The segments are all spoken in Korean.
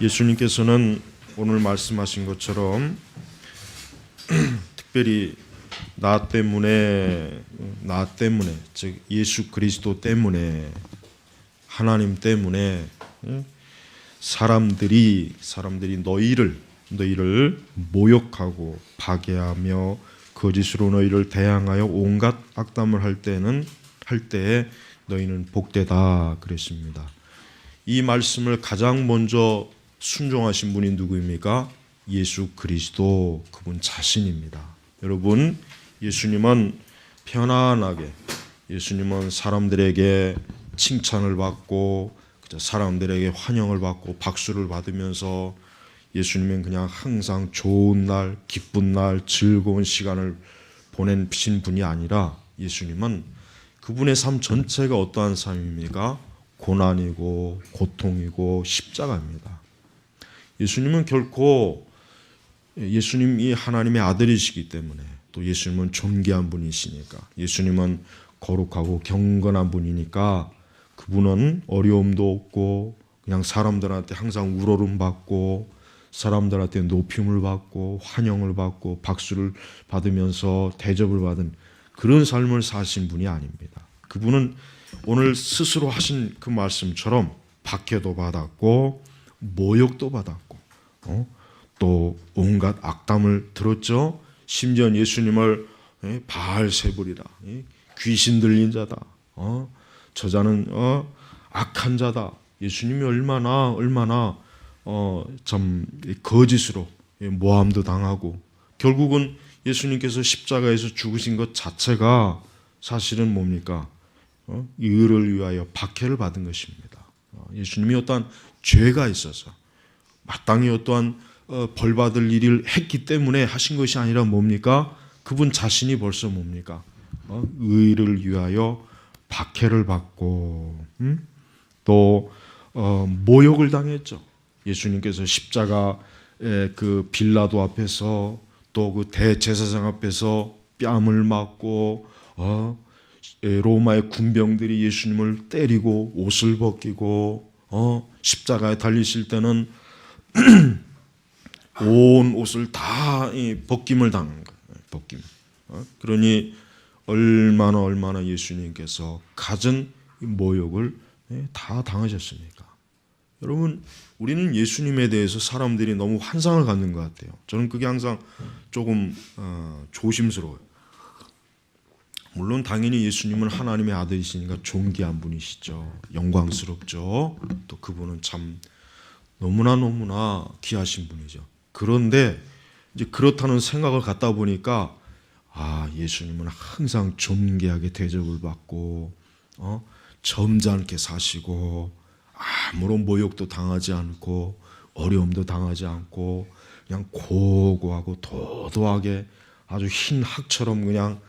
예수님께서는 오늘 말씀하신 것처럼 특별히 나 때문에 즉 예수 그리스도 때문에 하나님 때문에 사람들이 너희를 모욕하고 파괴하며 거짓으로 너희를 대항하여 온갖 악담을 할 때에 너희는 복되다 그랬습니다. 이 말씀을 가장 먼저 순종하신 분이 누구입니까? 예수 그리스도 그분 자신입니다. 여러분, 예수님은 편안하게, 예수님은 사람들에게 칭찬을 받고 사람들에게 환영을 받고 박수를 받으면서 예수님은 그냥 항상 좋은 날, 기쁜 날, 즐거운 시간을 보내신 분이 아니라 예수님은 그분의 삶 전체가 어떠한 삶입니까? 고난이고 고통이고 십자가입니다. 예수님은 결코 예수님이 하나님의 아들이시기 때문에 또 예수님은 존귀한 분이시니까 예수님은 거룩하고 경건한 분이니까 그분은 어려움도 없고 그냥 사람들한테 항상 우러름 받고 사람들한테 높임을 받고 환영을 받고 박수를 받으면서 대접을 받은 그런 삶을 사신 분이 아닙니다. 그분은 오늘 스스로 하신 그 말씀처럼 박해도 받았고 모욕도 받았고 또 온갖 악담을 들었죠. 심지어 예수님을 바알세불이라 귀신 들린 자다. 저자는 악한 자다. 예수님이 얼마나 참 거짓으로 모함도 당하고 결국은 예수님께서 십자가에서 죽으신 것 자체가 사실은 뭡니까? 의를 위하여 박해를 받은 것입니다. 예수님이 어떠한 죄가 있어서 마땅히 어떠한 벌 받을 일을 했기 때문에 하신 것이 아니라 뭡니까? 그분 자신이 벌써 뭡니까? 의를 위하여 박해를 받고 또 모욕을 당했죠. 예수님께서 십자가의 그 빌라도 앞에서 또 그 대제사장 앞에서 뺨을 맞고 로마의 군병들이 예수님을 때리고 옷을 벗기고 십자가에 달리실 때는 온 옷을 다 벗김을 당한 거예요. 벗김. 그러니 얼마나 예수님께서 갖은 모욕을 다 당하셨습니까? 여러분, 우리는 예수님에 대해서 사람들이 너무 환상을 갖는 것 같아요. 저는 그게 항상 조금 조심스러워요. 물론 당연히 예수님은 하나님의 아들이시니까 존귀한 분이시죠. 영광스럽죠. 또 그분은 참 너무나 귀하신 분이죠. 그런데 이제 그렇다는 생각을 갖다 보니까 예수님은 항상 존귀하게 대접을 받고 점잖게 사시고 아무런 모욕도 당하지 않고 어려움도 당하지 않고 그냥 고고하고 도도하게 아주 흰 학처럼 그냥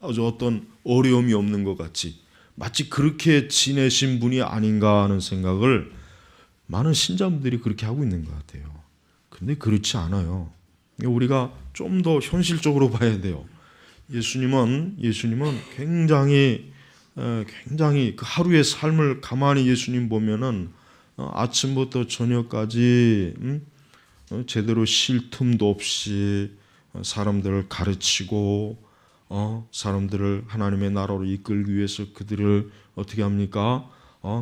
아주 어떤 어려움이 없는 것 같이 마치 그렇게 지내신 분이 아닌가 하는 생각을 많은 신자분들이 그렇게 하고 있는 것 같아요. 그런데 그렇지 않아요. 우리가 좀 더 현실적으로 봐야 돼요. 예수님은 굉장히 그 하루의 삶을 가만히 예수님 보면은 아침부터 저녁까지 제대로 쉴 틈도 없이 사람들을 가르치고 사람들을 하나님의 나라로 이끌기 위해서 그들을 어떻게 합니까?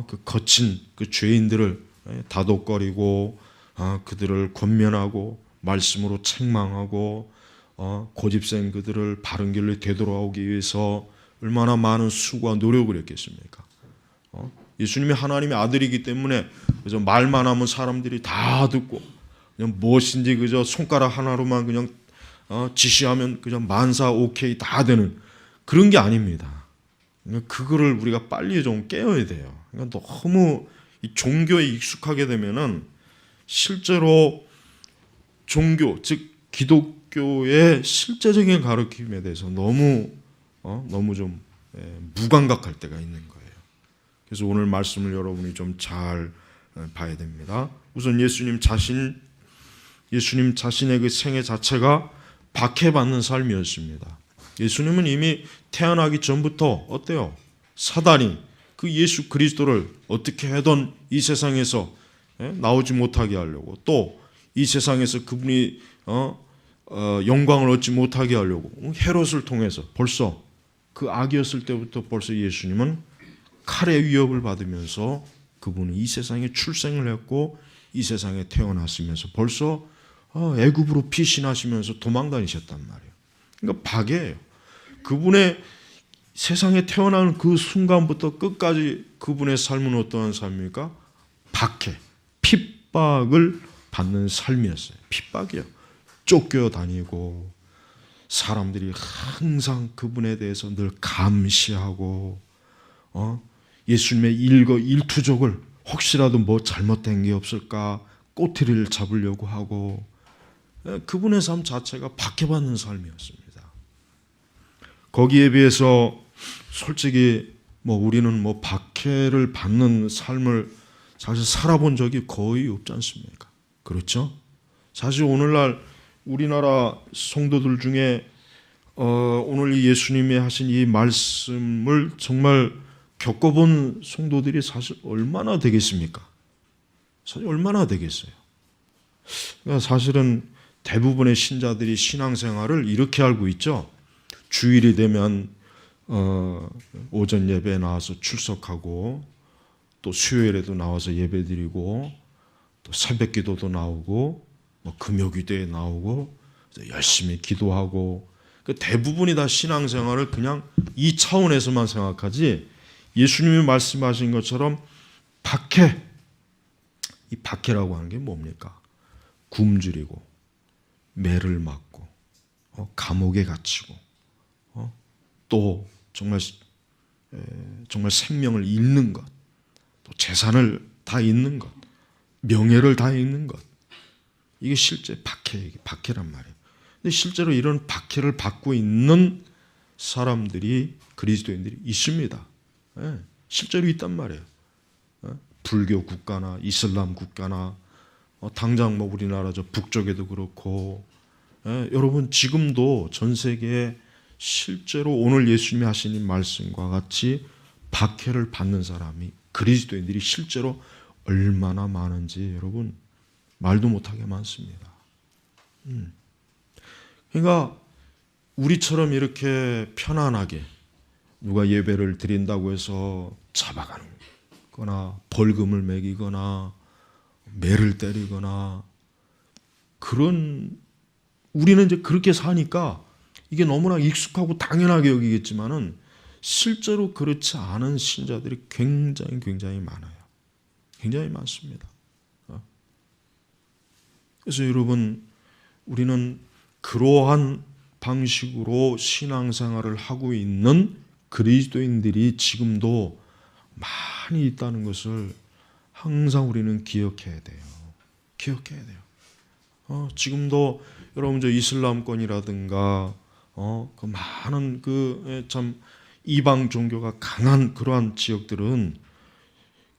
그 거친 그 죄인들을 다독거리고 그들을 권면하고 말씀으로 책망하고 고집센 그들을 바른 길로 되돌아오기 위해서 얼마나 많은 수고와 노력을 했겠습니까? 예수님이 하나님의 아들이기 때문에 그저 말만 하면 사람들이 다 듣고 그냥 무엇인지 그저 손가락 하나로만 그냥 지시하면 그냥 만사 오케이 다 되는 그런 게 아닙니다. 그러니까 그거를 우리가 빨리 좀 깨어야 돼요. 그러니까 너무 이 종교에 익숙하게 되면은 실제로 종교 즉 기독교의 실제적인 가르침에 대해서 너무 좀 무감각할 때가 있는 거예요. 그래서 오늘 말씀을 여러분이 좀 잘 봐야 됩니다. 우선 예수님 자신의 그 생애 자체가 박해받는 삶이었습니다. 예수님은 이미 태어나기 전부터 어때요? 사단이 그 예수 그리스도를 어떻게 하던 이 세상에서 나오지 못하게 하려고, 또 이 세상에서 그분이 영광을 얻지 못하게 하려고 헤롯을 통해서 벌써 그 아기였을 때부터 벌써 예수님은 칼의 위협을 받으면서 그분이 이 세상에 출생을 했고 이 세상에 태어났으면서 벌써 애굽으로 피신하시면서 도망 다니셨단 말이에요. 그러니까 박해예요. 그분의 세상에 태어나는 그 순간부터 끝까지 그분의 삶은 어떠한 삶입니까? 박해, 핍박을 받는 삶이었어요. 핍박이요. 쫓겨다니고 사람들이 항상 그분에 대해서 늘 감시하고 예수님의 일거일투족을 혹시라도 뭐 잘못된 게 없을까 꼬투리를 잡으려고 하고, 그분의 삶 자체가 박해받는 삶이었습니다. 거기에 비해서 솔직히 우리는 박해를 받는 삶을 사실 살아본 적이 거의 없지 않습니까? 그렇죠? 사실 오늘날 우리나라 성도들 중에 오늘 예수님이 하신 이 말씀을 정말 겪어본 성도들이 사실 얼마나 되겠습니까? 사실 얼마나 되겠어요? 그러니까 사실은 대부분의 신자들이 신앙생활을 이렇게 알고 있죠. 주일이 되면 오전 예배에 나와서 출석하고, 또 수요일에도 나와서 예배드리고, 또 새벽기도도 나오고, 금요기도에 나오고, 열심히 기도하고, 대부분이 다 신앙생활을 그냥 이 차원에서만 생각하지, 예수님이 말씀하신 것처럼 박해, 이 박해라고 하는 게 뭡니까? 굶주리고 매를 맞고 감옥에 갇히고 또 정말 생명을 잃는 것, 또 재산을 다 잃는 것, 명예를 다 잃는 것, 이게 실제 박해란 말이에요. 근데 실제로 이런 박해를 받고 있는 사람들이, 그리스도인들이 있습니다. 실제로 있단 말이에요. 불교 국가나 이슬람 국가나 당장 우리나라 저 북쪽에도 그렇고, 여러분 지금도 전 세계에 실제로 오늘 예수님이 하시는 말씀과 같이 박해를 받는 사람이, 그리스도인들이 실제로 얼마나 많은지 여러분 말도 못하게 많습니다. 그러니까 우리처럼 이렇게 편안하게 누가 예배를 드린다고 해서 잡아가는 거나 벌금을 매기거나 매를 때리거나, 그런, 우리는 이제 그렇게 사니까 이게 너무나 익숙하고 당연하게 여기겠지만은 실제로 그렇지 않은 신자들이 굉장히 많아요. 굉장히 많습니다. 그래서 여러분, 우리는 그러한 방식으로 신앙생활을 하고 있는 그리스도인들이 지금도 많이 있다는 것을 항상 우리는 기억해야 돼요. 기억해야 돼요. 지금도 여러분 저 이슬람권이라든가 그 많은 참 이방 종교가 강한 그러한 지역들은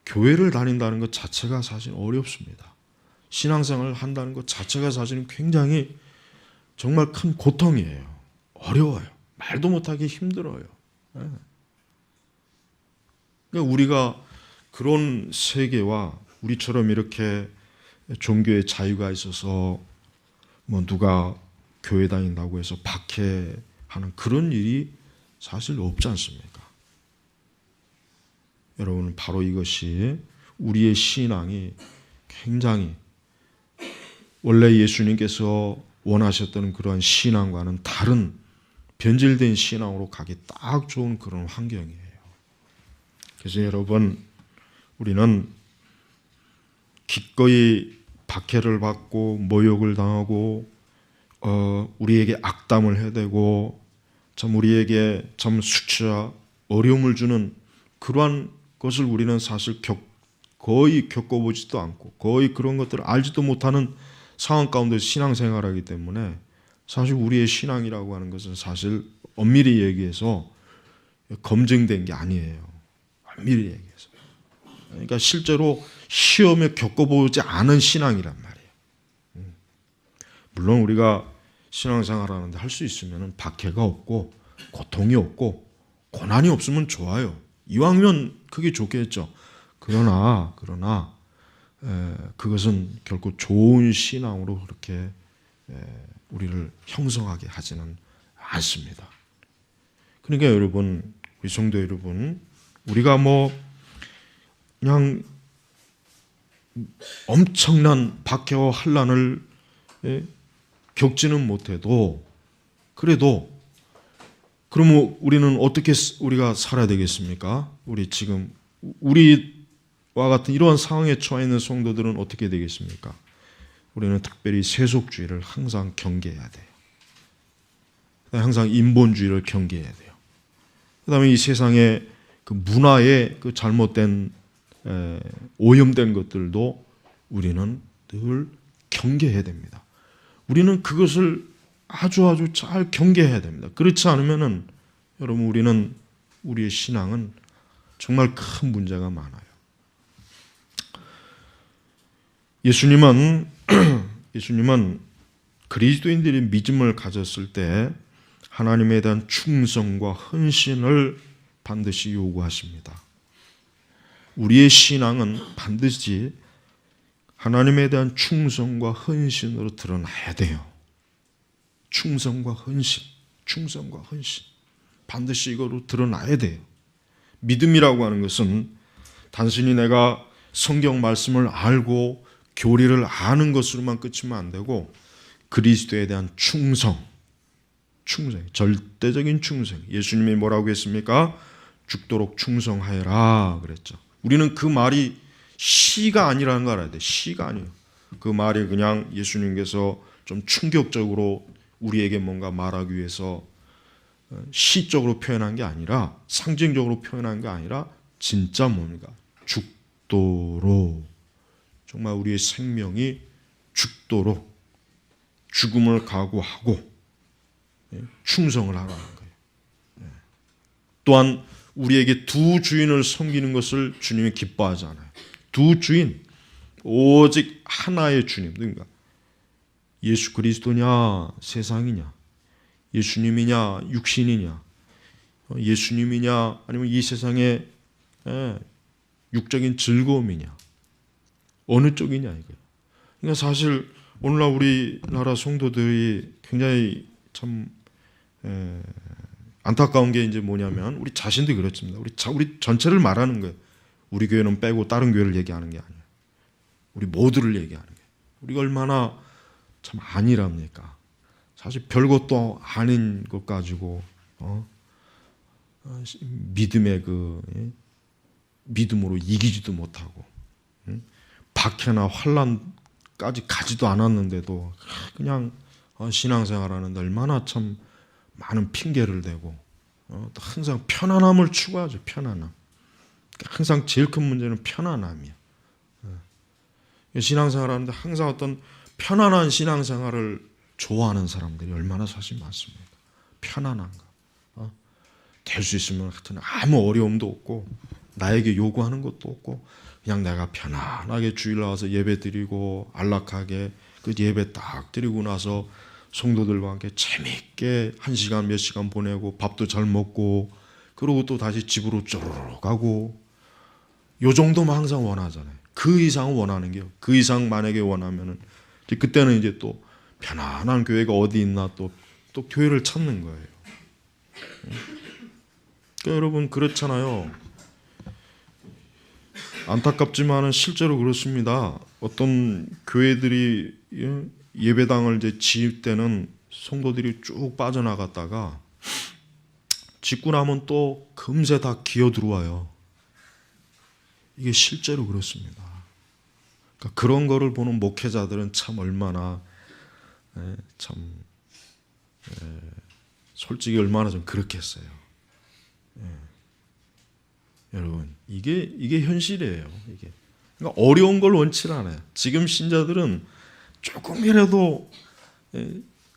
교회를 다닌다는 것 자체가 사실 어렵습니다. 신앙생활을 한다는 것 자체가 사실은 굉장히 정말 큰 고통이에요. 어려워요. 말도 못하기 힘들어요. 그러니까 우리가 그런 세계와 우리처럼 이렇게 종교의 자유가 있어서 누가 교회 다닌다고 해서 박해하는 그런 일이 사실 없지 않습니까? 여러분, 바로 이것이 우리의 신앙이 굉장히 원래 예수님께서 원하셨던 그러한 신앙과는 다른 변질된 신앙으로 가기 딱 좋은 그런 환경이에요. 그래서 여러분, 우리는 기꺼이 박해를 받고 모욕을 당하고 우리에게 악담을 해대고 참 우리에게 참 수치와 어려움을 주는 그러한 것을 우리는 사실 거의 겪어보지도 않고 거의 그런 것들을 알지도 못하는 상황 가운데 신앙생활하기 때문에 사실 우리의 신앙이라고 하는 것은 사실 엄밀히 얘기해서 검증된 게 아니에요. 엄밀히 얘기해서. 그러니까 실제로 시험에 겪어보지 않은 신앙이란 말이에요. 물론 우리가 신앙생활하는데 할 수 있으면 박해가 없고 고통이 없고 고난이 없으면 좋아요. 이왕이면 그게 좋겠죠. 그러나 그것은 결코 좋은 신앙으로 그렇게 우리를 형성하게 하지는 않습니다. 그러니까 여러분, 우리 성도 여러분, 우리가 그냥 엄청난 박해와 환난을 겪지는 못해도 그래도 그러면 우리는 어떻게 우리가 살아야 되겠습니까? 우리 지금 우리와 같은 이러한 상황에 처해 있는 성도들은 어떻게 되겠습니까? 우리는 특별히 세속주의를 항상 경계해야 돼요. 항상 인본주의를 경계해야 돼요. 그다음에 이 세상의 그 문화의 그 잘못된 오염된 것들도 우리는 늘 경계해야 됩니다. 우리는 그것을 아주 잘 경계해야 됩니다. 그렇지 않으면은 여러분 우리의 신앙은 정말 큰 문제가 많아요. 예수님은 그리스도인들이 믿음을 가졌을 때 하나님에 대한 충성과 헌신을 반드시 요구하십니다. 우리의 신앙은 반드시 하나님에 대한 충성과 헌신으로 드러나야 돼요. 충성과 헌신. 반드시 이거로 드러나야 돼요. 믿음이라고 하는 것은 단순히 내가 성경 말씀을 알고 교리를 아는 것으로만 끝이면 안 되고 그리스도에 대한 충성, 절대적인 충성. 예수님이 뭐라고 했습니까? 죽도록 충성하여라 그랬죠. 우리는 그 말이 시가 아니라는 걸 알아야 돼. 시가 아니에요. 그 말이 그냥 예수님께서 좀 충격적으로 우리에게 뭔가 말하기 위해서 시적으로 표현한 게 아니라 상징적으로 표현한 게 아니라 진짜 뭡니까? 죽도록 정말 우리의 생명이 죽도록 죽음을 각오하고 충성을 하라는 거예요. 또한 우리에게 두 주인을 섬기는 것을 주님이 기뻐하잖아요. 두 주인, 오직 하나의 주님. 그러니까 예수 그리스도냐 세상이냐, 예수님이냐 육신이냐, 예수님이냐 아니면 이 세상의 육적인 즐거움이냐, 어느 쪽이냐 이거예요. 그러니까 사실 오늘날 우리나라 성도들이 굉장히 참 안타까운 게 이제 뭐냐면 우리 자신도 그렇습니다. 우리 전체를 말하는 거예요. 우리 교회는 빼고 다른 교회를 얘기하는 게 아니에요. 우리 모두를 얘기하는 거예요. 우리가 얼마나 참 아니랍니까? 사실 별것도 아닌 것 가지고 믿음의 믿음으로 이기지도 못하고 박해나 환난까지 가지도 않았는데도 그냥 신앙생활하는데 얼마나 참 많은 핑계를 대고 또 항상 편안함을 추구하죠. 편안함. 항상 제일 큰 문제는 편안함이야. 신앙생활하는데 항상 어떤 편안한 신앙생활을 좋아하는 사람들이 얼마나 사실 많습니까? 편안한 거. 될 수 있으면 하여튼 아무 어려움도 없고 나에게 요구하는 것도 없고 그냥 내가 편안하게 주일 나와서 예배 드리고 안락하게 그 예배 딱 드리고 나서 성도들과 함께 재미있게 1시간 몇 시간 보내고 밥도 잘 먹고 그러고 또 다시 집으로 쪼르르 가고 요 정도만 항상 원하잖아요. 그 이상은 원하는 게요. 그 이상 만약에 원하면은 그때는 이제 또 편안한 교회가 어디 있나 또 교회를 찾는 거예요. 그러니까 여러분 그렇잖아요. 안타깝지만은 실제로 그렇습니다. 어떤 교회들이 예배당을 이제 지을 때는 성도들이 쭉 빠져나갔다가 짓고 나면 또 금세 다 기어 들어와요. 이게 실제로 그렇습니다. 그러니까 그런 거를 보는 목회자들은 참 얼마나 솔직히 얼마나 좀 그렇겠어요. 여러분 이게 현실이에요. 이게 그러니까 어려운 걸 원치 않아요. 지금 신자들은 조금이라도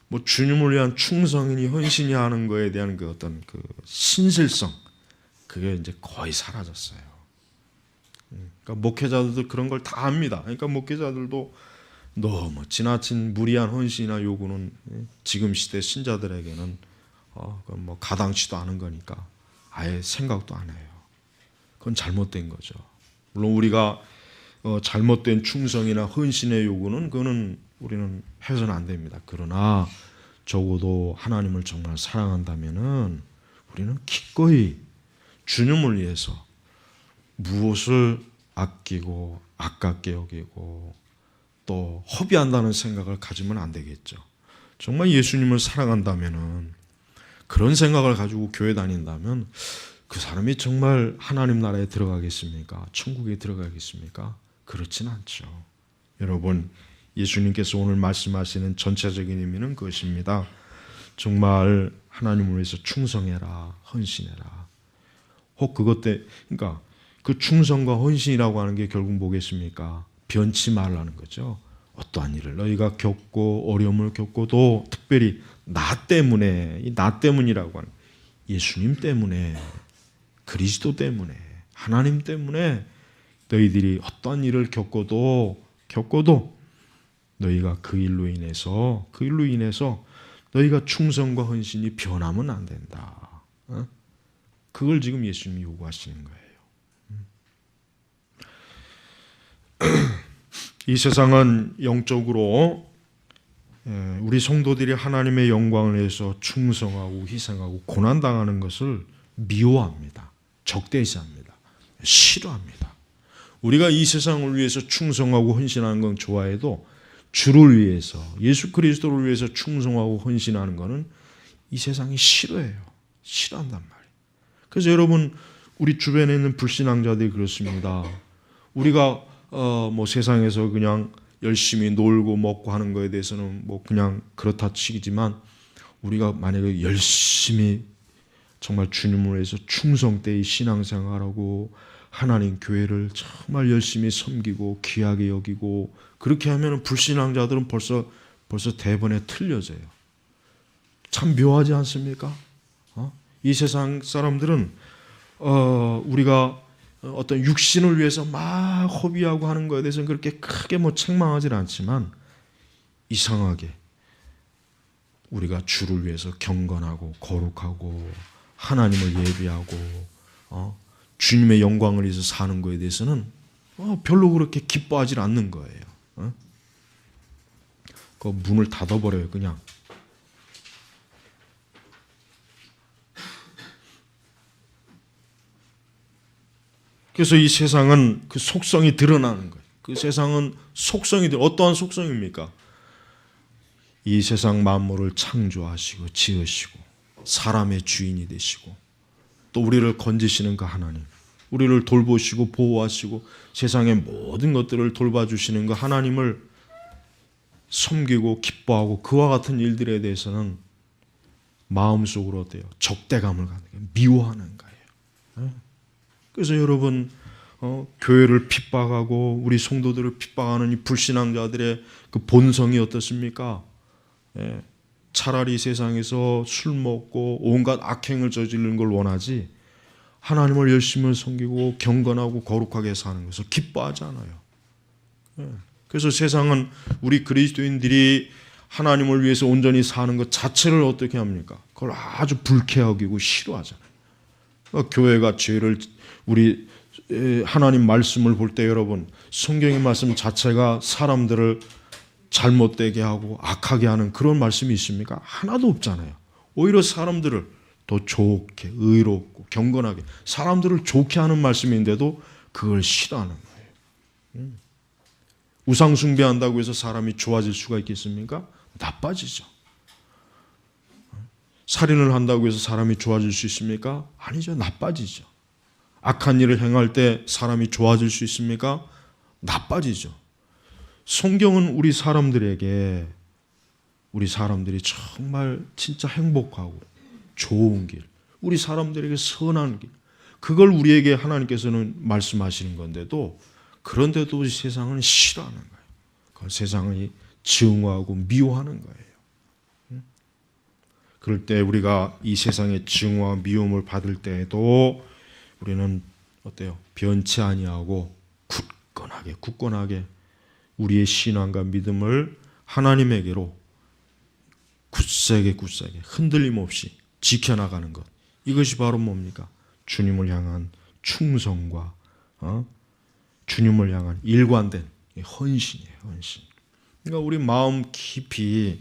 뭐 주님을 위한 충성이니 헌신이 하는 거에 대한 그 어떤 그 신실성 그게 이제 거의 사라졌어요. 그러니까 목회자들도 그런 걸 다 압니다. 그러니까 목회자들도 너무 지나친 무리한 헌신이나 요구는 지금 시대 신자들에게는 뭐 가당치도 않은 거니까 아예 생각도 안 해요. 그건 잘못된 거죠. 물론 우리가 잘못된 충성이나 헌신의 요구는 그거는 우리는 해서는 안 됩니다. 그러나 적어도 하나님을 정말 사랑한다면은 우리는 기꺼이 주님을 위해서 무엇을 아끼고 아깝게 여기고 또 허비한다는 생각을 가지면 안 되겠죠. 정말 예수님을 사랑한다면은 그런 생각을 가지고 교회 다닌다면 그 사람이 정말 하나님 나라에 들어가겠습니까? 천국에 들어가겠습니까? 그렇진 않죠. 여러분, 예수님께서 오늘 말씀하시는 전체적인 의미는 그것입니다. 정말 하나님을 위해서 충성해라, 헌신해라. 혹 그것 때, 그러니까 그 충성과 헌신이라고 하는 게 결국 뭐겠습니까? 변치 말라는 거죠. 어떠한 일을 너희가 겪고 어려움을 겪고도 특별히 나 때문에, 이 나 때문이라고 하는 예수님 때문에, 그리스도 때문에, 하나님 때문에 너희들이 어떠한 일을 겪고도 너희가 그 일로 인해서 너희가 충성과 헌신이 변하면 안 된다. 그걸 지금 예수님이 요구하시는 거예요. 이 세상은 영적으로 우리 성도들이 하나님의 영광을 위해서 충성하고 희생하고 고난당하는 것을 미워합니다. 적대시합니다. 싫어합니다. 우리가 이 세상을 위해서 충성하고 헌신하는 건 좋아해도 주를 위해서, 예수 그리스도를 위해서 충성하고 헌신하는 것은 이 세상이 싫어해요. 싫어한단 말이에요. 그래서 여러분, 우리 주변에 있는 불신앙자들이 그렇습니다. 우리가 뭐 세상에서 그냥 열심히 놀고 먹고 하는 거에 대해서는 뭐 그냥 그렇다 치지만 우리가 만약에 열심히 정말 주님을 위해서 충성되이 신앙생활하고 하나님 교회를 정말 열심히 섬기고 귀하게 여기고 그렇게 하면 불신앙자들은 벌써 대번에 틀려져요. 참 묘하지 않습니까? 이 세상 사람들은 우리가 어떤 육신을 위해서 막 허비하고 하는 것에 대해서는 그렇게 크게 뭐 책망하지는 않지만 이상하게 우리가 주를 위해서 경건하고 거룩하고 하나님을 예비하고 주님의 영광을 위해서 사는 것에 대해서는 별로 그렇게 기뻐하지 않는 거예요. 그 문을 닫아버려요, 그냥. 그래서 이 세상은 그 속성이 드러나는 거예요. 그 세상은 어떠한 속성입니까? 이 세상 만물을 창조하시고 지으시고 사람의 주인이 되시고 또 우리를 건지시는 그 하나님, 우리를 돌보시고 보호하시고 세상의 모든 것들을 돌봐주시는 그 하나님을 섬기고 기뻐하고 그와 같은 일들에 대해서는 마음속으로 어때요? 적대감을 갖는 거예요. 미워하는 거예요. 그래서 여러분, 교회를 핍박하고 우리 성도들을 핍박하는 이 불신앙자들의 그 본성이 어떻습니까? 차라리 세상에서 술 먹고 온갖 악행을 저지르는 걸 원하지 하나님을 열심히 섬기고 경건하고 거룩하게 사는 것을 기뻐하지 않아요. 그래서 세상은 우리 그리스도인들이 하나님을 위해서 온전히 사는 것 자체를 어떻게 합니까? 그걸 아주 불쾌하게 여기고 싫어하잖아요. 교회가 죄를 우리 하나님 말씀을 볼 때 여러분 성경의 말씀 자체가 사람들을 잘못되게 하고 악하게 하는 그런 말씀이 있습니까? 하나도 없잖아요. 오히려 사람들을 더 좋게 의롭고 경건하게 사람들을 좋게 하는 말씀인데도 그걸 싫어하는 거예요. 우상 숭배한다고 해서 사람이 좋아질 수가 있겠습니까? 나빠지죠. 살인을 한다고 해서 사람이 좋아질 수 있습니까? 아니죠. 나빠지죠. 악한 일을 행할 때 사람이 좋아질 수 있습니까? 나빠지죠. 성경은 우리 사람들이 정말 진짜 행복하고 좋은 길, 우리 사람들에게 선한 길, 그걸 우리에게 하나님께서는 말씀하시는 건데도 그런데도 세상은 싫어하는 거예요. 그 세상이 증오하고 미워하는 거예요. 그럴 때 우리가 이 세상의 증오와 미움을 받을 때에도 우리는 어때요? 변치 아니하고 굳건하게 우리의 신앙과 믿음을 하나님에게로 굳세게 흔들림 없이 지켜나가는 것. 이것이 바로 뭡니까? 주님을 향한 충성과 주님을 향한 일관된 헌신이에요. 헌신. 그러니까 우리 마음 깊이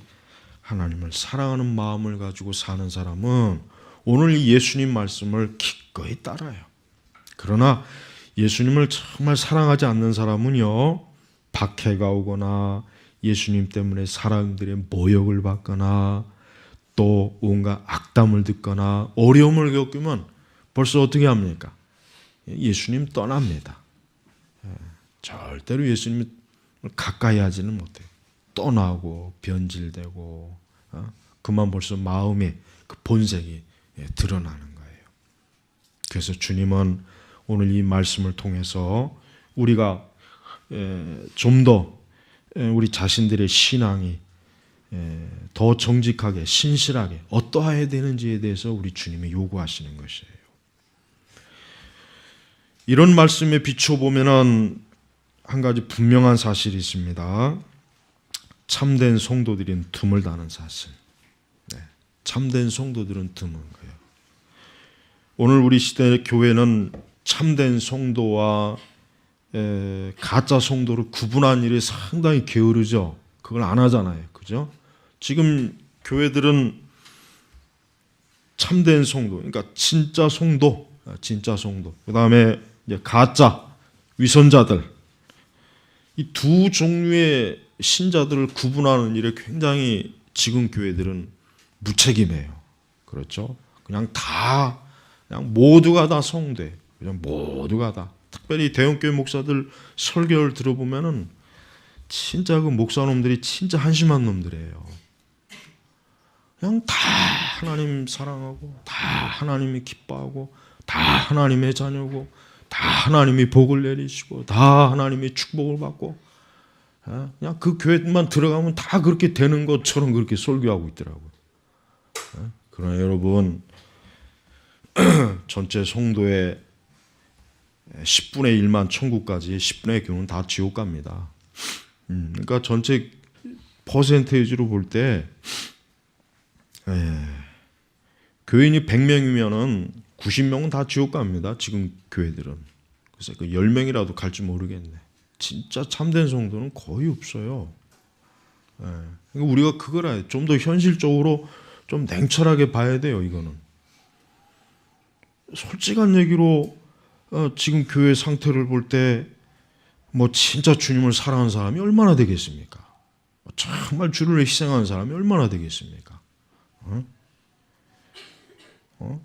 하나님을 사랑하는 마음을 가지고 사는 사람은 오늘 이 예수님 말씀을 기꺼이 따라요. 그러나 예수님을 정말 사랑하지 않는 사람은요, 박해가 오거나 예수님 때문에 사람들의 모욕을 받거나 또 온갖 악담을 듣거나 어려움을 겪으면 벌써 어떻게 합니까? 예수님 떠납니다. 절대로 예수님을 가까이 하지는 못해요. 떠나고 변질되고 그만 벌써 마음의 그 본색이 드러나는 거예요. 그래서 주님은 오늘 이 말씀을 통해서 우리가 좀 더 우리 자신들의 신앙이 더 정직하게 신실하게 어떠해야 되는지에 대해서 우리 주님이 요구하시는 것이에요. 이런 말씀에 비춰보면 한 가지 분명한 사실이 있습니다. 참된 성도들은 드물다는 사실. 참된 성도들은 드문 거예요. 오늘 우리 시대 교회는 참된 성도와 가짜 성도를 구분하는 일이 상당히 게으르죠. 그걸 안 하잖아요. 그죠? 지금 교회들은 참된 성도, 그러니까 진짜 성도, 그 다음에 가짜 위선자들, 이 두 종류의 신자들을 구분하는 일에 굉장히 지금 교회들은 무책임해요. 그렇죠? 그냥 모두가 다 성도예요. 그냥 모두가 다. 특별히 대형교회 목사들 설교를 들어보면은 진짜 그 목사놈들이 진짜 한심한 놈들이에요. 그냥 다 하나님 사랑하고, 다 하나님이 기뻐하고, 다 하나님의 자녀고, 다 하나님이 복을 내리시고, 다 하나님의 축복을 받고, 그냥 그 교회만 들어가면 다 그렇게 되는 것처럼 그렇게 설교하고 있더라고요. 그러나 여러분, 전체 성도의 10분의 1만 천국까지 10분의 9는 다 지옥 갑니다. 그러니까 전체 퍼센테이지로 볼 때 교인이 100명이면은 90명은 다 지옥 갑니다. 지금 교회들은. 그래서 그 10명이라도 갈지 모르겠네. 진짜 참된 성도는 거의 없어요. 그러니까 우리가 그걸 좀 더 현실적으로 좀 냉철하게 봐야 돼요. 이거는 솔직한 얘기로 지금 교회 상태를 볼 때 뭐 진짜 주님을 사랑하는 사람이 얼마나 되겠습니까? 정말 주를 위해 희생하는 사람이 얼마나 되겠습니까?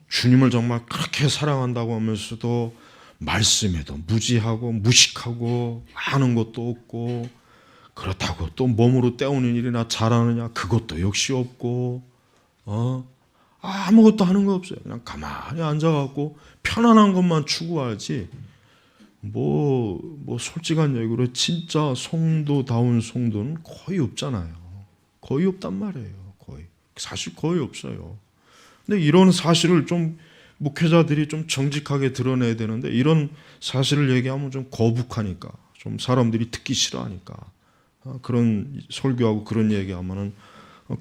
주님을 정말 그렇게 사랑한다고 하면서도 말씀에도 무지하고 무식하고 아는 것도 없고, 그렇다고 또 몸으로 때우는 일이나 잘하느냐, 그것도 역시 없고, 아무것도 하는 거 없어요. 그냥 가만히 앉아갖고 편안한 것만 추구하지. 뭐 솔직한 얘기로 진짜 성도다운 성도는 거의 없잖아요. 거의 없단 말이에요. 사실 거의 없어요. 근데 이런 사실을 좀 목회자들이 좀 정직하게 드러내야 되는데, 이런 사실을 얘기하면 좀 거북하니까, 좀 사람들이 듣기 싫어하니까, 그런 설교하고 그런 얘기하면은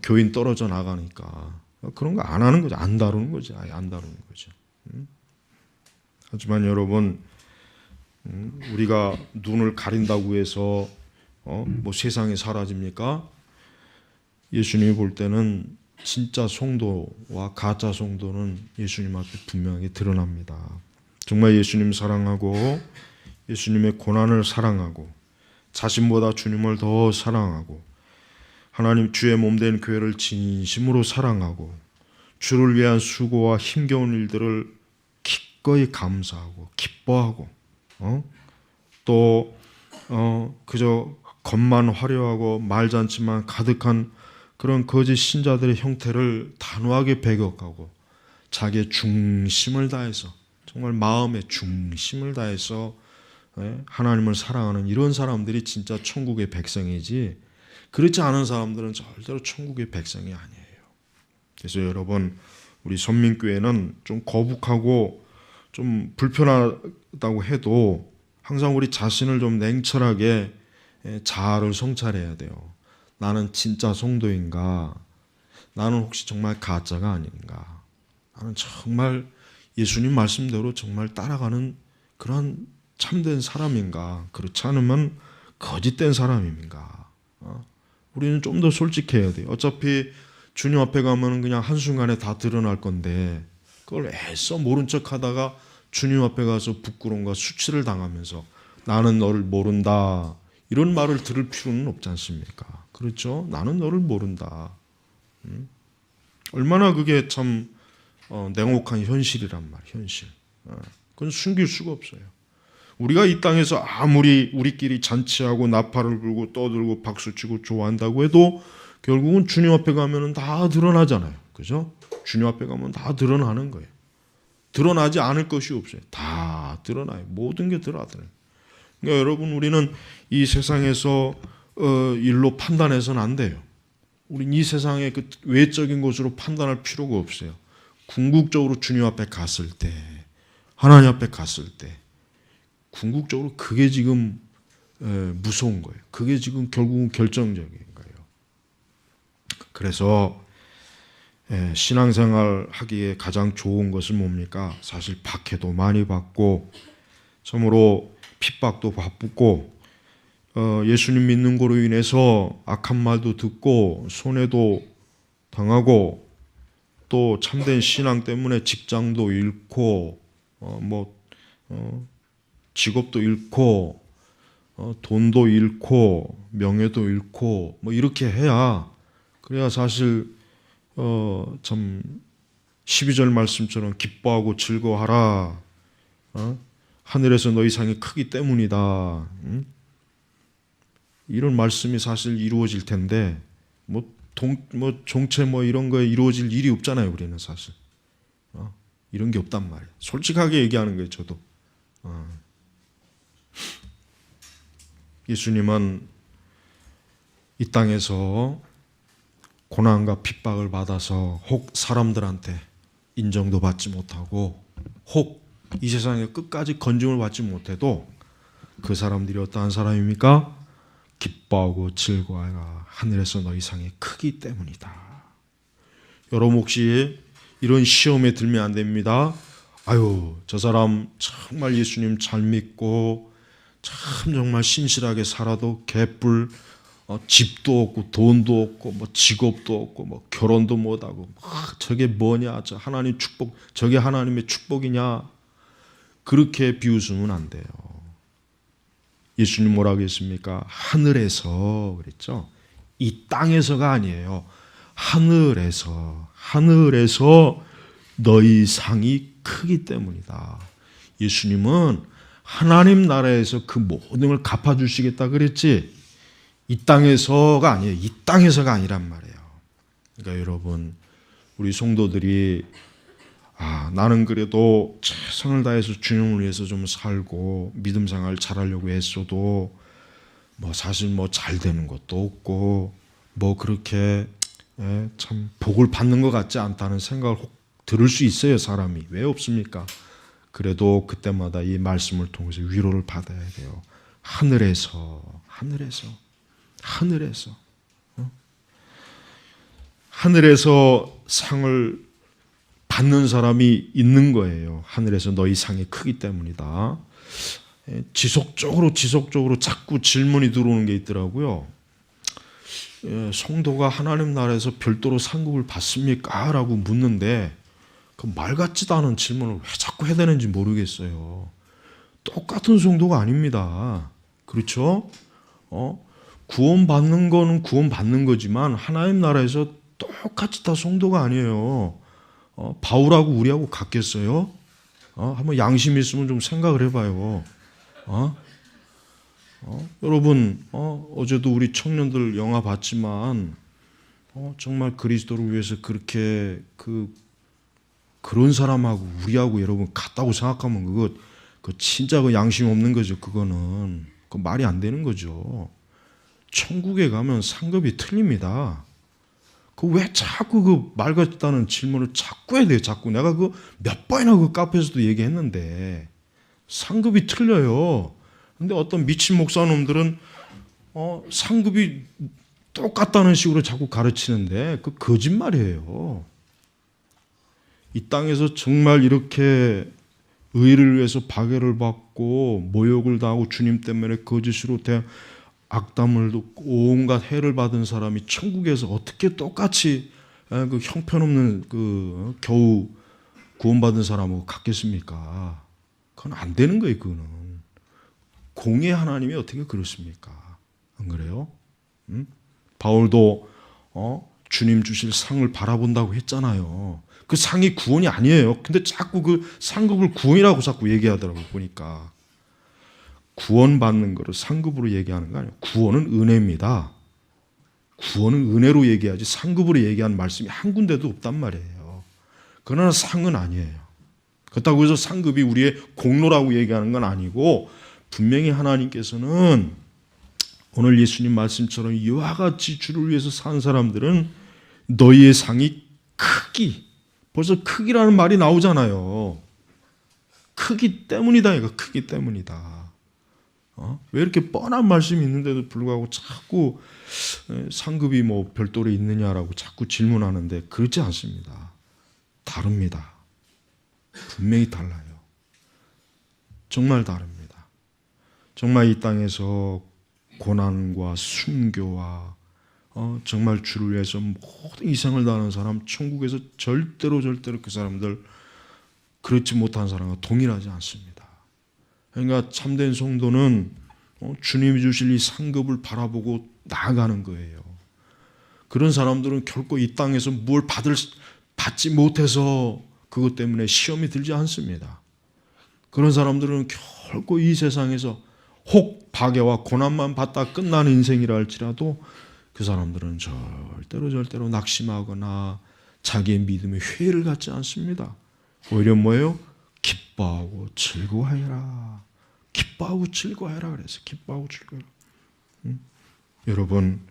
교인 떨어져 나가니까 그런 거 안 하는 거죠. 안 다루는 거죠. 아예 안 다루는 거죠. 하지만 여러분, 우리가 눈을 가린다고 해서 뭐 세상이 사라집니까? 예수님이 볼 때는 진짜 성도와 가짜 성도는 예수님 앞에 분명히 드러납니다. 정말 예수님 사랑하고 예수님의 고난을 사랑하고 자신보다 주님을 더 사랑하고 하나님 주의 몸된 교회를 진심으로 사랑하고 주를 위한 수고와 힘겨운 일들을 기꺼이 감사하고 기뻐하고 또 그저 겉만 화려하고 말잔치만 가득한 그런 거짓 신자들의 형태를 단호하게 배격하고 자기의 중심을 다해서, 정말 마음의 중심을 다해서 하나님을 사랑하는 이런 사람들이 진짜 천국의 백성이지, 그렇지 않은 사람들은 절대로 천국의 백성이 아니에요. 그래서 여러분, 우리 선민교회는 좀 거북하고 좀 불편하다고 해도 항상 우리 자신을 좀 냉철하게 자아를 성찰해야 돼요. 나는 진짜 성도인가? 나는 혹시 정말 가짜가 아닌가? 나는 정말 예수님 말씀대로 정말 따라가는 그런 참된 사람인가? 그렇지 않으면 거짓된 사람인가? 우리는 좀 더 솔직해야 돼요. 어차피 주님 앞에 가면 그냥 한순간에 다 드러날 건데 그걸 애써 모른 척 하다가 주님 앞에 가서 부끄러움과 수치를 당하면서 나는 너를 모른다 이런 말을 들을 필요는 없지 않습니까? 그렇죠? 나는 너를 모른다. 얼마나 그게 참 냉혹한 현실이란 말이에요. 현실. 그건 숨길 수가 없어요. 우리가 이 땅에서 아무리 우리끼리 잔치하고 나팔을 불고 떠들고 박수치고 좋아한다고 해도 결국은 주님 앞에 가면은 다 드러나잖아요. 그죠? 주님 앞에 가면 다 드러나는 거예요. 드러나지 않을 것이 없어요. 다 드러나요. 모든 게 드러나요. 그러니까 여러분 우리는 이 세상에서 일로 판단해서는 안 돼요. 우린 이 세상의 그 외적인 것으로 판단할 필요가 없어요. 궁극적으로 주님 앞에 갔을 때, 하나님 앞에 갔을 때, 궁극적으로 그게 지금 무서운 거예요. 그게 지금 결국은 결정적인 거예요. 그래서 신앙생활 하기에 가장 좋은 것은 뭡니까? 사실 박해도 많이 받고 참으로 핍박도 받고 예수님 믿는 거로 인해서 악한 말도 듣고 손해도 당하고 또 참된 신앙 때문에 직장도 잃고 직업도 잃고 돈도 잃고 명예도 잃고 뭐 이렇게 해야 그래야 사실 참 12절 말씀처럼 기뻐하고 즐거워하라. 하늘에서 너희 상이 크기 때문이다. 이런 말씀이 사실 이루어질 텐데 종체 이런 거에 이루어질 일이 없잖아요. 우리는 사실 이런 게 없단 말이에요. 솔직하게 얘기하는 거예요. 저도 예수님은 이 땅에서 고난과 핍박을 받아서 혹 사람들한테 인정도 받지 못하고 혹 이 세상에 끝까지 건짐을 받지 못해도 그 사람들이 어떠한 사람입니까? 기뻐하고 즐거워하라. 하늘에서 너희 상이 크기 때문이다. 여러분 혹시 이런 시험에 들면 안 됩니다. 아유 저 사람 정말 예수님 잘 믿고 참 정말 신실하게 살아도 개뿔 집도 없고 돈도 없고 직업도 없고 결혼도 못하고 저게 뭐냐 저 하나님 축복 저게 하나님의 축복이냐 그렇게 비웃으면 안 돼요. 예수님 뭐라고 했습니까? 하늘에서 그랬죠. 이 땅에서가 아니에요. 하늘에서 너희 상이 크기 때문이다. 예수님은 하나님 나라에서 그 모든 걸 갚아주시겠다 그랬지 이 땅에서가 아니에요. 이 땅에서가 아니란 말이에요. 그러니까 여러분 우리 성도들이 나는 그래도 최선을 다해서 주님을 위해서 좀 살고 믿음 생활 잘하려고 했어도 사실 잘 되는 것도 없고 그렇게 참 복을 받는 것 같지 않다는 생각을 혹 들을 수 있어요. 사람이 왜 없습니까? 그래도 그때마다 이 말씀을 통해서 위로를 받아야 돼요. 하늘에서 상을 받는 사람이 있는 거예요. 하늘에서 너희 상이 크기 때문이다. 지속적으로 자꾸 질문이 들어오는 게 있더라고요. 성도가 하나님 나라에서 별도로 상급을 받습니까? 라고 묻는데 그 말 같지도 않은 질문을 왜 자꾸 해야 되는지 모르겠어요. 똑같은 성도가 아닙니다. 그렇죠? 구원받는 거는 구원받는 거지만 하나님 나라에서 똑같이 다 성도가 아니에요. 바울하고 우리하고 같겠어요? 한번 양심 있으면 좀 생각을 해봐요. 여러분 어제도 우리 청년들 영화 봤지만 정말 그리스도를 위해서 그렇게 그런 사람하고 우리하고 여러분 같다고 생각하면 그거 진짜 그 양심 없는 거죠. 그거는 그 말이 안 되는 거죠. 천국에 가면 상급이 틀립니다. 그 왜 자꾸 그 말 같다는 질문을 자꾸 해야 돼요. 자꾸 내가 몇 번이나 그 카페에서도 얘기했는데 상급이 틀려요. 근데 어떤 미친 목사놈들은 상급이 똑같다는 식으로 자꾸 가르치는데 그 거짓말이에요. 이 땅에서 정말 이렇게 의를 위해서 박해를 받고 모욕을 당하고 주님 때문에 거짓으로 악담을 듣고 온갖 해를 받은 사람이 천국에서 어떻게 똑같이 그 형편없는 그 겨우 구원받은 사람하고 같겠습니까? 그건 안 되는 거예요. 그거는 공의 하나님이 어떻게 그렇습니까? 안 그래요? 응? 바울도 주님 주실 상을 바라본다고 했잖아요. 그 상이 구원이 아니에요. 근데 자꾸 그 상급을 구원이라고 자꾸 얘기하더라고요. 보니까 구원받는 거를 상급으로 얘기하는 거 아니에요. 구원은 은혜입니다. 구원은 은혜로 얘기하지 상급으로 얘기하는 말씀이 한 군데도 없단 말이에요. 그러나 상은 아니에요. 그렇다고 해서 상급이 우리의 공로라고 얘기하는 건 아니고 분명히 하나님께서는 오늘 예수님 말씀처럼 이와 같이 주를 위해서 산 사람들은 너희의 상이 크기, 벌써 크기라는 말이 나오잖아요. 크기 때문이다. 이거 크기 때문이다. 왜 이렇게 뻔한 말씀이 있는데도 불구하고 자꾸 상급이 뭐 별도로 있느냐라고 자꾸 질문하는데 그렇지 않습니다. 다릅니다. 분명히 달라요. 정말 다릅니다. 정말 이 땅에서 고난과 순교와 정말 주를 위해서 모든 희생을 다하는 사람 천국에서 절대로 그 사람들 그렇지 못한 사람과 동일하지 않습니다. 그러니까 참된 성도는 주님이 주실 이 상급을 바라보고 나아가는 거예요. 그런 사람들은 결코 이 땅에서 뭘 받지 못해서 그것 때문에 시험이 들지 않습니다. 그런 사람들은 결코 이 세상에서 혹 박해와 고난만 받다 끝나는 인생이라 할지라도 그 사람들은 절대로 낙심하거나 자기의 믿음에 회의를 갖지 않습니다. 오히려 뭐예요? 기뻐하고 즐거워해라. 기뻐하고 즐거워해라 그래서 기뻐하고 즐거워해라. 여러분,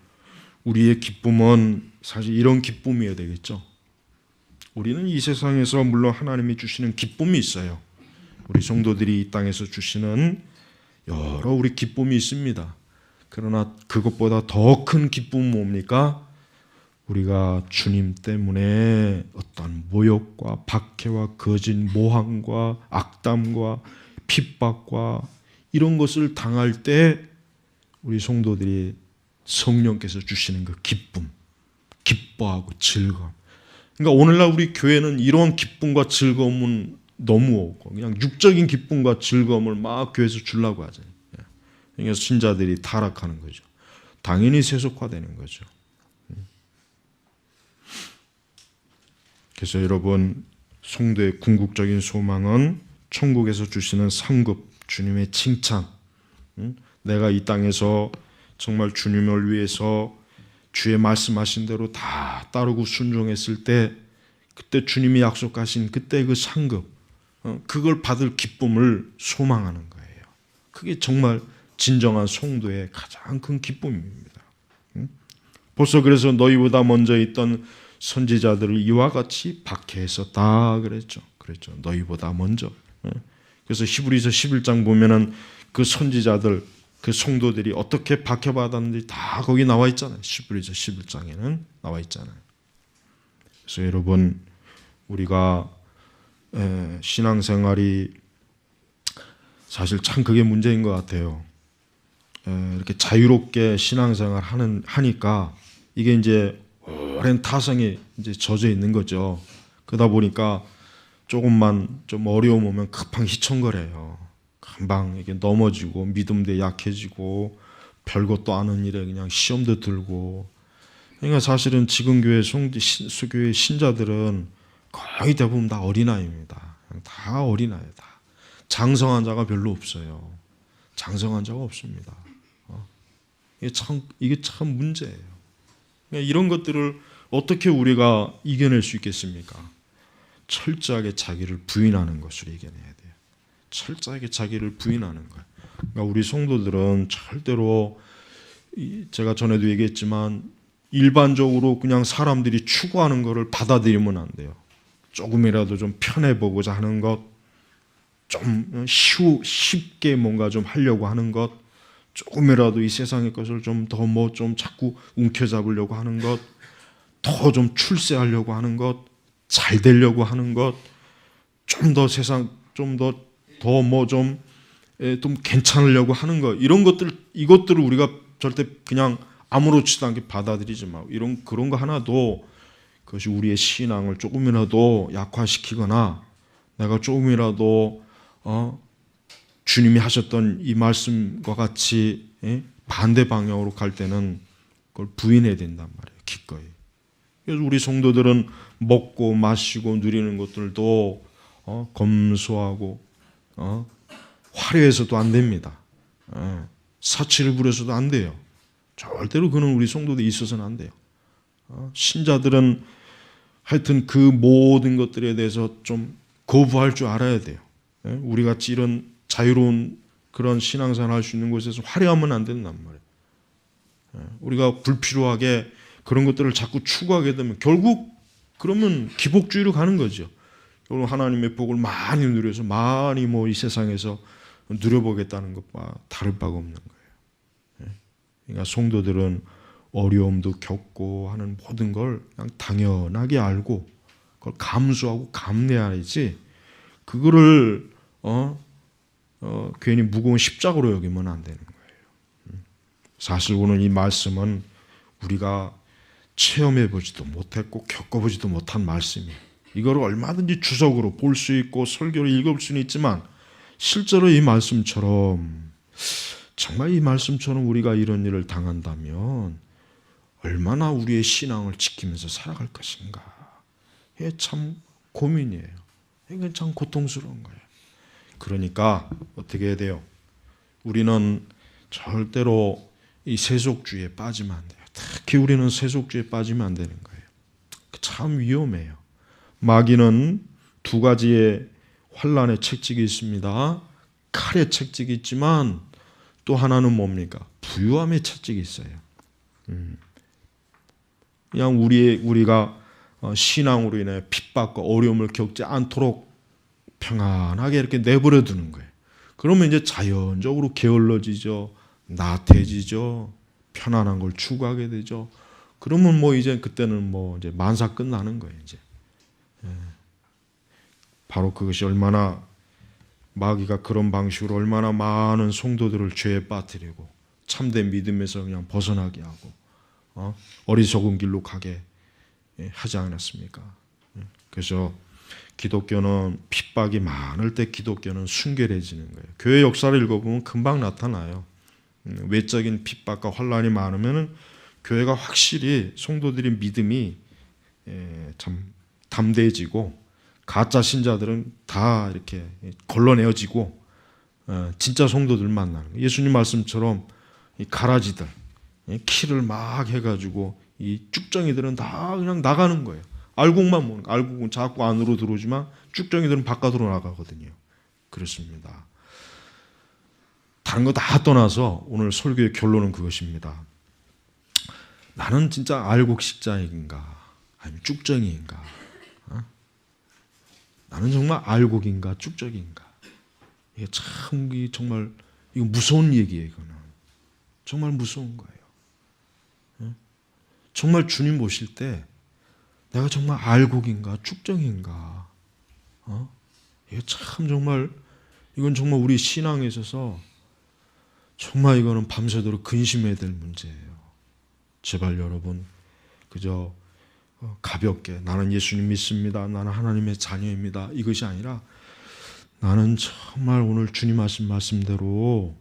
우리의 기쁨은 사실 이런 기쁨이어야 되겠죠. 우리는 이 세상에서 물론 하나님이 주시는 기쁨이 있어요. 우리 성도들이 이 땅에서 주시는 여러 우리 기쁨이 있습니다. 그러나 그것보다 더 큰 기쁨은 뭡니까? 우리가 주님 때문에 어떤 모욕과 박해와 거짓 모함과 악담과 핍박과 이런 것을 당할 때 우리 성도들이 성령께서 주시는 그 기쁨, 기뻐하고 즐거움. 그러니까 오늘날 우리 교회는 이런 기쁨과 즐거움은 너무 없고 그냥 육적인 기쁨과 즐거움을 막 교회에서 주려고 하잖아요. 그러니까 신자들이 타락하는 거죠. 당연히 세속화되는 거죠. 그래서 여러분, 성도의 궁극적인 소망은 천국에서 주시는 상급, 주님의 칭찬. 내가 이 땅에서 정말 주님을 위해서 주의 말씀하신 대로 다 따르고 순종했을 때 그때 주님이 약속하신 그때 그 상급, 그걸 받을 기쁨을 소망하는 거예요. 그게 정말 진정한 성도의 가장 큰 기쁨입니다. 벌써 그래서 너희보다 먼저 있던 선지자들을 이와 같이 박해했었다 그랬죠. 너희보다 먼저. 그래서 히브리서 11장 보면은 그 선지자들, 그 성도들이 어떻게 박해받았는지 다 거기 나와 있잖아요. 히브리서 11장에는 나와 있잖아요. 그래서 여러분, 우리가 신앙생활이 사실 참 그게 문제인 것 같아요. 이렇게 자유롭게 신앙생활 하니까 이게 이제 오랜 타성에 이제 젖어 있는 거죠. 그러다 보니까 조금만 좀 어려움 오면 급한 휘청거려요. 금방 이게 넘어지고 믿음도 약해지고 별것도 아는 일에 그냥 시험도 들고. 그러니까 사실은 지금 교회 수교회 신자들은 거의 대부분 다 어린아이입니다. 다 어린아이예요. 다 장성한 자가 별로 없어요. 장성한 자가 없습니다. 이게 참 문제예요. 그러니까 이런 것들을 어떻게 우리가 이겨낼 수 있겠습니까? 철저하게 자기를 부인하는 것으로 이겨내야 돼요. 철저하게 자기를 부인하는 거예요. 그러니까 우리 성도들은 절대로 제가 전에도 얘기했지만 일반적으로 그냥 사람들이 추구하는 것을 받아들이면 안 돼요. 조금이라도 좀 편해보고자 하는 것, 좀 쉽게 뭔가 좀 하려고 하는 것, 조금이라도 이 세상의 것을 좀 더 좀 자꾸 움켜잡으려고 하는 것, 더 좀 출세하려고 하는 것, 잘 되려고 하는 것, 좀 더 세상, 좀 더 더 뭐 좀 괜찮으려고 하는 거, 이것들을 우리가 절대 그냥 아무렇지도 않게 받아들이지 마. 그런 거 하나도 그것이 우리의 신앙을 조금이라도 약화시키거나 내가 조금이라도 주님이 하셨던 이 말씀과 같이 반대 방향으로 갈 때는 그걸 부인해야 된단 말이에요. 기꺼이. 그래서 우리 성도들은 먹고 마시고 누리는 것들도 검소하고 화려해서도 안 됩니다. 사치를 부려서도 안 돼요. 절대로 그는 우리 성도들이 있어서는 안 돼요. 신자들은 하여튼 그 모든 것들에 대해서 좀 거부할 줄 알아야 돼요. 우리 같이 이런 자유로운 그런 신앙생활 할 수 있는 곳에서 화려하면 안 된단 말이에요. 우리가 불필요하게 그런 것들을 자꾸 추구하게 되면 결국 그러면 기복주의로 가는 거죠. 결국 하나님의 복을 많이 누려서 많이 뭐 이 세상에서 누려보겠다는 것과 다를 바가 없는 거예요. 그러니까 성도들은 어려움도 겪고 하는 모든 걸 그냥 당연하게 알고 그걸 감수하고 감내해야지 그거를 괜히 무거운 십자가로 여기면 안 되는 거예요. 사실 오늘 이 말씀은 우리가 체험해보지도 못했고 겪어보지도 못한 말씀이에요. 이거를 얼마든지 주석으로 볼 수 있고 설교를 읽을 수는 있지만 실제로 이 말씀처럼 정말 이 말씀처럼 우리가 이런 일을 당한다면 얼마나 우리의 신앙을 지키면서 살아갈 것인가. 이게 참 고민이에요. 이게 참 고통스러운 거예요. 그러니까 어떻게 해야 돼요? 우리는 절대로 이 세속주의에 빠지면 안 돼요. 특히 우리는 세속주의에 빠지면 안 되는 거예요. 참 위험해요. 마귀는 두 가지의 환난의 책찍이 있습니다. 칼의 책찍이 있지만 또 하나는 뭡니까? 부유함의 책찍이 있어요. 그냥 우리가 신앙으로 인해 핍박과 어려움을 겪지 않도록 평안하게 이렇게 내버려 두는 거예요. 그러면 이제 자연적으로 게을러지죠. 나태해지죠. 편안한 걸 추구하게 되죠. 그러면 뭐 이제 그때는 뭐 이제 만사 끝나는 거예요. 이제 바로 그것이 얼마나 마귀가 그런 방식으로 얼마나 많은 성도들을 죄에 빠뜨리고 참된 믿음에서 그냥 벗어나게 하고 어리석은 길로 가게 하지 않았습니까? 그래서 기독교는 핍박이 많을 때 기독교는 순결해지는 거예요. 교회 역사를 읽어보면 금방 나타나요. 외적인 핍박과 환란이 많으면 교회가 확실히 성도들의 믿음이 참 담대해지고 가짜 신자들은 다 이렇게 걸러내어지고 진짜 성도들 만나는 거예요. 예수님 말씀처럼 이 가라지들 키를 막 해가지고 이 쭉정이들은 다 그냥 나가는 거예요. 알곡만 모는 거예요. 알곡은 자꾸 안으로 들어오지만 쭉정이들은 바깥으로 나가거든요. 그렇습니다. 다른 거 다 떠나서 오늘 설교의 결론은 그것입니다. 나는 진짜 알곡식자인가 아니면 쭉정이인가? 나는 정말 알곡인가 쭉정인가? 이게 참 정말 이거 무서운 얘기예요. 이거는 정말 무서운 거예요. 정말 주님 보실 때 내가 정말 알곡인가 쭉정인가? 이게 참 정말 이건 정말 우리 신앙에 있어서 정말 이거는 밤새도록 근심해야 될 문제예요. 제발 여러분 그저 가볍게 나는 예수님 믿습니다. 나는 하나님의 자녀입니다. 이것이 아니라 나는 정말 오늘 주님 하신 말씀대로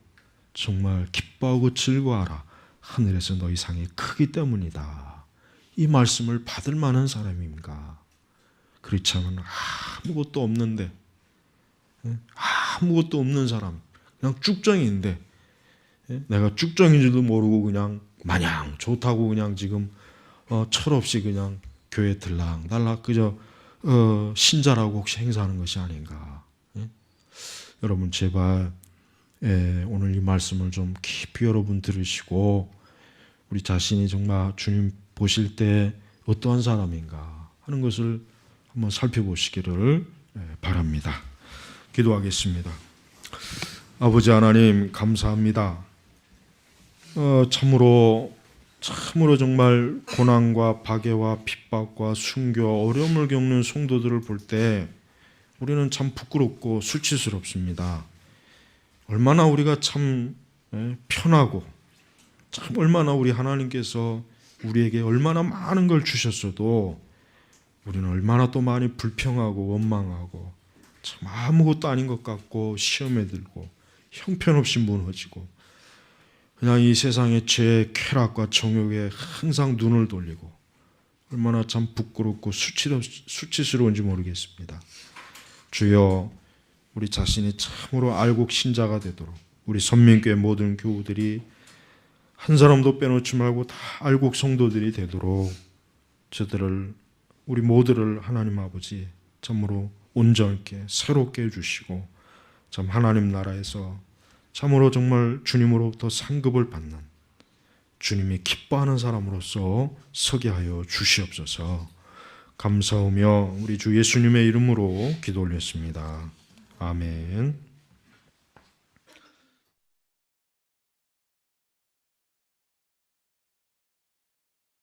정말 기뻐하고 즐거워하라. 하늘에서 너희 상이 크기 때문이다. 이 말씀을 받을 만한 사람인가? 그렇지 않으면 아무것도 없는데 아무것도 없는 사람 그냥 쭉정이인데 내가 쭉정인 줄도 모르고 그냥 마냥 좋다고 그냥 지금 철없이 그냥 교회 들락날락 그저 신자라고 혹시 행사하는 것이 아닌가. 여러분 제발 오늘 이 말씀을 좀 깊이 여러분 들으시고 우리 자신이 정말 주님 보실 때 어떠한 사람인가 하는 것을 한번 살펴보시기를 바랍니다. 기도하겠습니다. 아버지 하나님 감사합니다. 참으로 정말 고난과 박해와 핍박과 순교 어려움을 겪는 성도들을 볼 때 우리는 참 부끄럽고 수치스럽습니다. 얼마나 우리가 참 편하고 참 얼마나 우리 하나님께서 우리에게 얼마나 많은 걸 주셨어도 우리는 얼마나 또 많이 불평하고 원망하고 참 아무것도 아닌 것 같고 시험에 들고 형편없이 무너지고 그냥 이 세상의 죄의 쾌락과 정욕에 항상 눈을 돌리고 얼마나 참 부끄럽고 수치스러운지 모르겠습니다. 주여, 우리 자신이 참으로 알곡 신자가 되도록 우리 선민교회 모든 교우들이 한 사람도 빼놓지 말고 다 알곡 성도들이 되도록 저들을 우리 모두를 하나님 아버지 참으로 온전케 새롭게 해주시고 참 하나님 나라에서 참으로 정말 주님으로부터 상급을 받는 주님이 기뻐하는 사람으로서 서게 하여 주시옵소서. 감사하며 우리 주 예수님의 이름으로 기도 올렸습니다. 아멘.